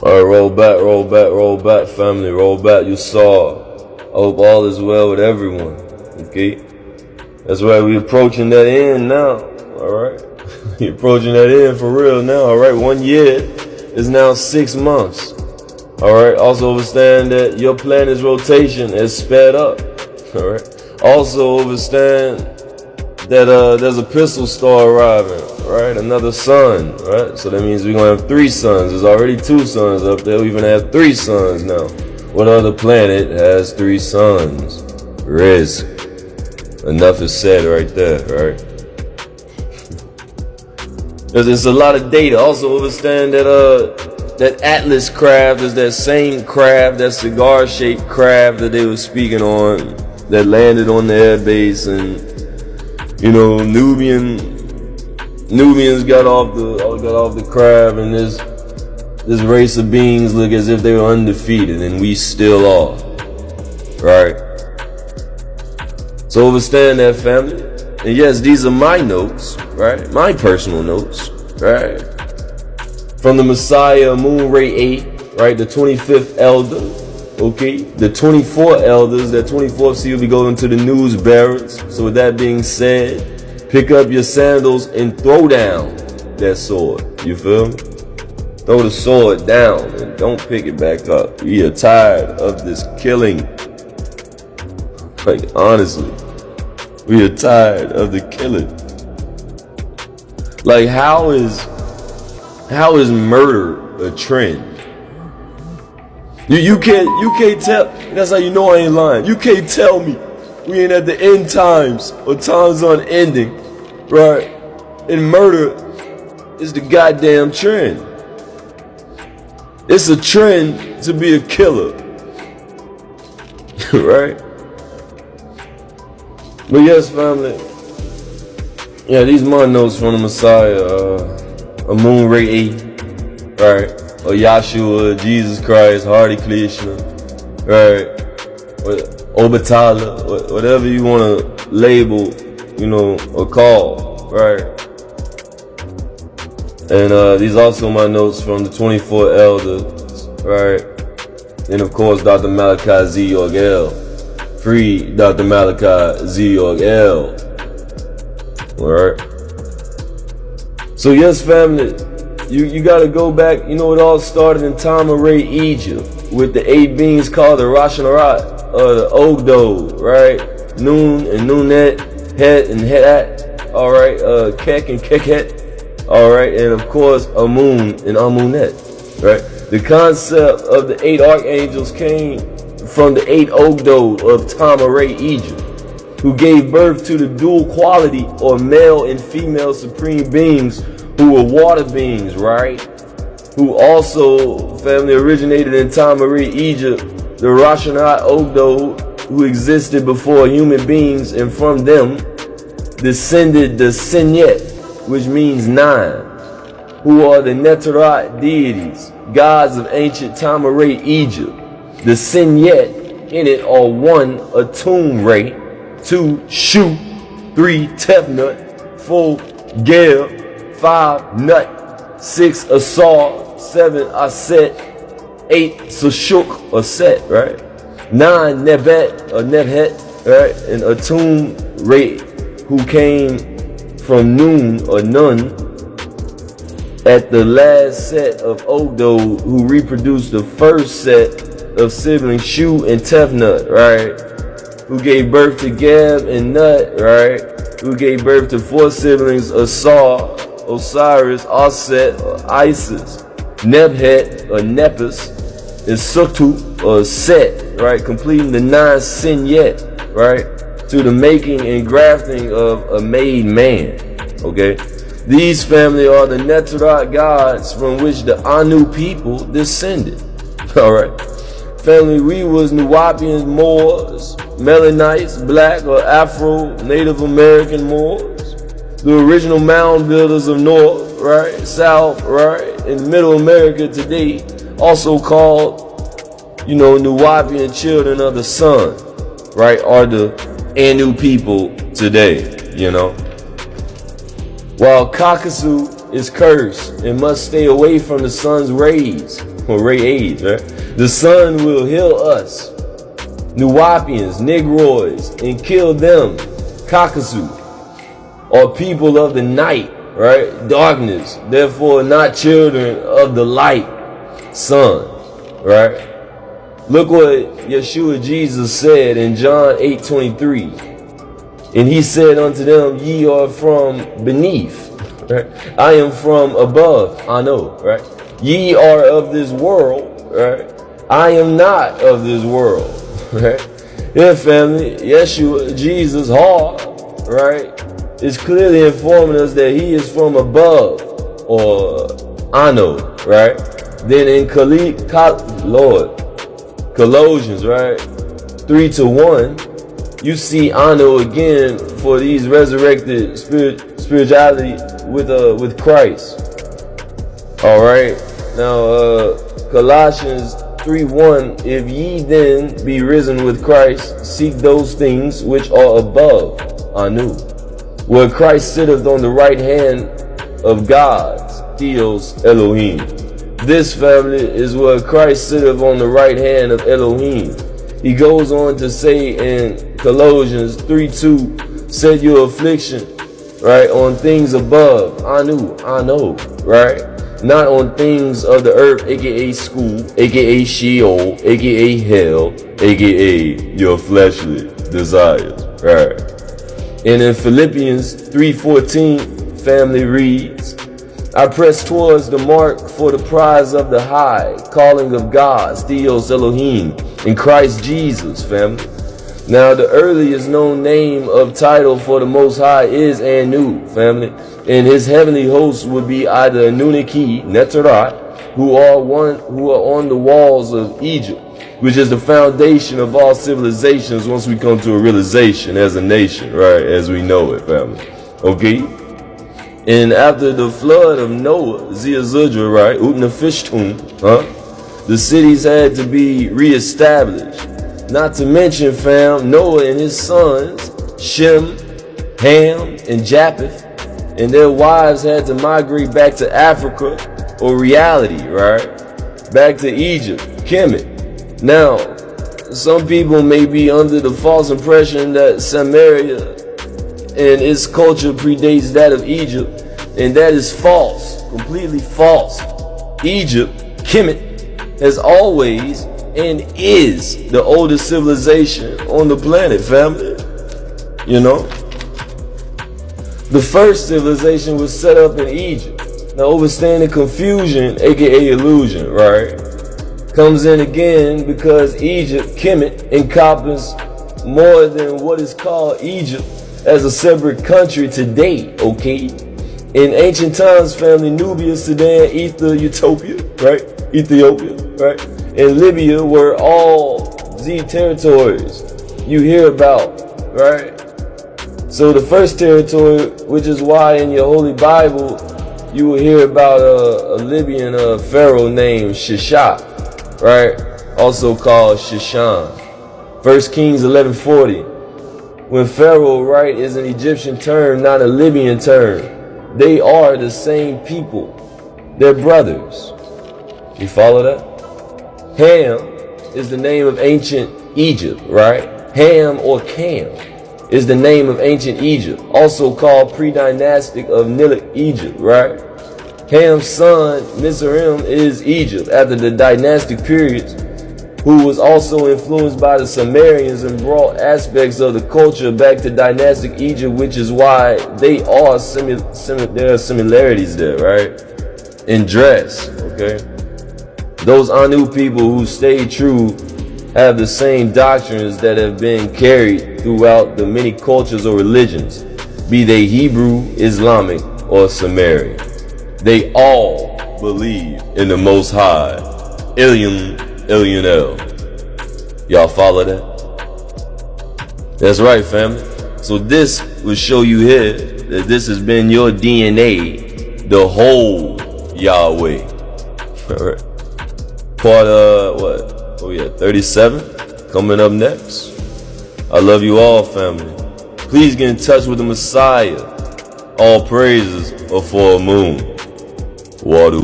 Alright, roll back, family, roll back. You saw. I hope all is well with everyone. Okay? That's right, we approaching that end now. Alright? We approaching that end for real now. Alright, 1 year is now 6 months. Alright, also understand that your planet's rotation is sped up. Alright? Also understand that there's a pistol star arriving, right? Another sun, right? So that means we're gonna have 3 suns. There's already 2 suns up there. We even have 3 suns now. What other planet has 3 suns? Risk. Enough is said right there, right? There's a lot of data. Also understand that that Atlas craft is that same craft, that cigar-shaped craft that they were speaking on, that landed on the air base, and you know, Nubians got off the craft, and this race of beings look as if they were undefeated, and we still are, right? So understand that, family. And yes, these are my notes, right? My personal notes, right? From the Messiah, Moon Ray 8, right? The 25th elder, okay? The 24 elders, that 24th seal will be going to the news bearers. So with that being said, pick up your sandals and throw down that sword. You feel me? Throw the sword down and don't pick it back up. We are tired of this killing. Like, honestly, we are tired of the killing. Like, how is murder a trend? You can't tell. That's how you know I ain't lying. You can't tell me we ain't at the end times or times unending, right? And murder is the goddamn trend. It's a trend to be a killer, right? But yes, family. Yeah, these my notes from the Messiah, a Moon Ray 8, right? Or Yahshua, Jesus Christ, Hare Krishna, right? Obatala, whatever you want to label, you know, or call, right? And these also my notes from the 24 elders, right? And of course, Dr. Malachi Z. Yorgel. Free Dr. Malachi Z. Yorgel. Alright? So yes, family, you gotta go back. You know, it all started in Tamaray, Egypt, with the 8 beings called the Rashanarat, the Ogdo, right? Noon and Noonet, Het and Hetat, alright, Kek and Keket, alright, and of course Amun and Amunet, right? The concept of the 8 archangels came from the 8 Ogdo of Tamaray, Egypt, who gave birth to the dual quality or male and female supreme beings who were water beings, right? Who also, family, originated in Tamaray, Egypt, the Rashanat Ogdo, who existed before human beings, and from them descended the Senyet, which means 9, who are the Netarat deities, gods of ancient Tamaray, Egypt. The Senyet in it are 1, Atum Ray, 2, Shu, 3, Tefnut, 4, Ger, 5, Nut, 6, Asar, 7, Aset, 8, Sashuk, or Set, right? 9, Nebet, or Nebhet, right? And Atum Ray, who came from Noon, or Nun, at the last set of Ogdo, who reproduced the first set of siblings, Shu and Tefnut, right? Who gave birth to Geb and Nut, right? Who gave birth to 4 siblings, Asar, Osiris, Aset, or Isis, Nebhet, or Nepis, and Sutu, or Set, right? Completing the 9 Senyet, right? To the making and grafting of a made man, okay? These family are the Netarat gods from which the Anu people descended, all right? Family, we was Nuwapians, Moors, Melanites, Black or Afro, Native American Moors, the original mound builders of North, right, South, right, and Middle America today, also called, you know, Nuwapian children of the sun, right, are the Anu people today, you know. While Kakasu is cursed and must stay away from the sun's rays, or Ray AIDS, right? The sun will heal us, Nuwapians, Negroids, and kill them, Kakasu, or people of the night, right? Darkness, therefore not children of the light, sun, right? Look what Yeshua Jesus said in John 8:23. And he said unto them, ye are from beneath, right? I am from above, I know, right? Ye are of this world, right? I am not of this world, right? Yeah, family, Yeshua, Jesus, right, is clearly informing us that he is from above, or I know, right? Then in Colossians, right, 3:1, you see Ano again for these resurrected spirituality with Christ. All right, now Colossians 3:1, if ye then be risen with Christ, seek those things which are above, Anu, where Christ sitteth on the right hand of God, Theos Elohim. This, family, is where Christ sitteth on the right hand of Elohim. He goes on to say in Colossians 3:2, set your affliction, right, on things above, Anu, I know, right? Not on things of the earth, aka school, aka Sheol, aka hell, aka your fleshly desires, right? And in Philippians 3:14, family reads, I press towards the mark for the prize of the high calling of God, Theos Elohim, in Christ Jesus, family. Now, the earliest known name of title for the Most High is Anu, family. And his heavenly hosts would be either Anunnaki, Neterat, who are on the walls of Egypt, which is the foundation of all civilizations once we come to a realization as a nation, right, as we know it, family. Okay? And after the flood of Noah, Zia-Zudra, right, Utnapishtim, the cities had to be reestablished. Not to mention, fam, Noah and his sons, Shem, Ham, and Japheth, and their wives had to migrate back to Africa, or reality, right? Back to Egypt, Kemet. Now, some people may be under the false impression that Samaria and its culture predates that of Egypt, and that is false, completely false. Egypt, Kemet, has always and is the oldest civilization on the planet, family. You know? The first civilization was set up in Egypt. Now, overstanding confusion, aka illusion, right, comes in again because Egypt, Kemet, encompasses more than what is called Egypt as a separate country today, okay? In ancient times, family, Nubia, Sudan, Ethiopia, right, and Libya were all Z territories you hear about, right? So the first territory, which is why in your Holy Bible you will hear about a Libyan pharaoh named Shishak, right? Also called Shishan. 1 Kings 11:40. When pharaoh, right, is an Egyptian term, not a Libyan term. They are the same people. They're brothers. You follow that? Ham is the name of ancient Egypt, right? Ham or Cam is the name of ancient Egypt, also called pre-dynastic of Nilic Egypt, right? Ham's son, Mizraim, is Egypt after the dynastic periods, who was also influenced by the Sumerians and brought aspects of the culture back to dynastic Egypt, which is why there are similarities there, right? In dress, okay? Those Anu people who stay true have the same doctrines that have been carried throughout the many cultures or religions, be they Hebrew, Islamic, or Sumerian. They all believe in the Most High, Elionel. Y'all follow that? That's right, family. So this will show you here that this has been your DNA, the whole Yahweh. All right. Part, what? Oh yeah, 37, coming up next. I love you all, family. Please get in touch with the Messiah. All praises are for a moon. Wadu.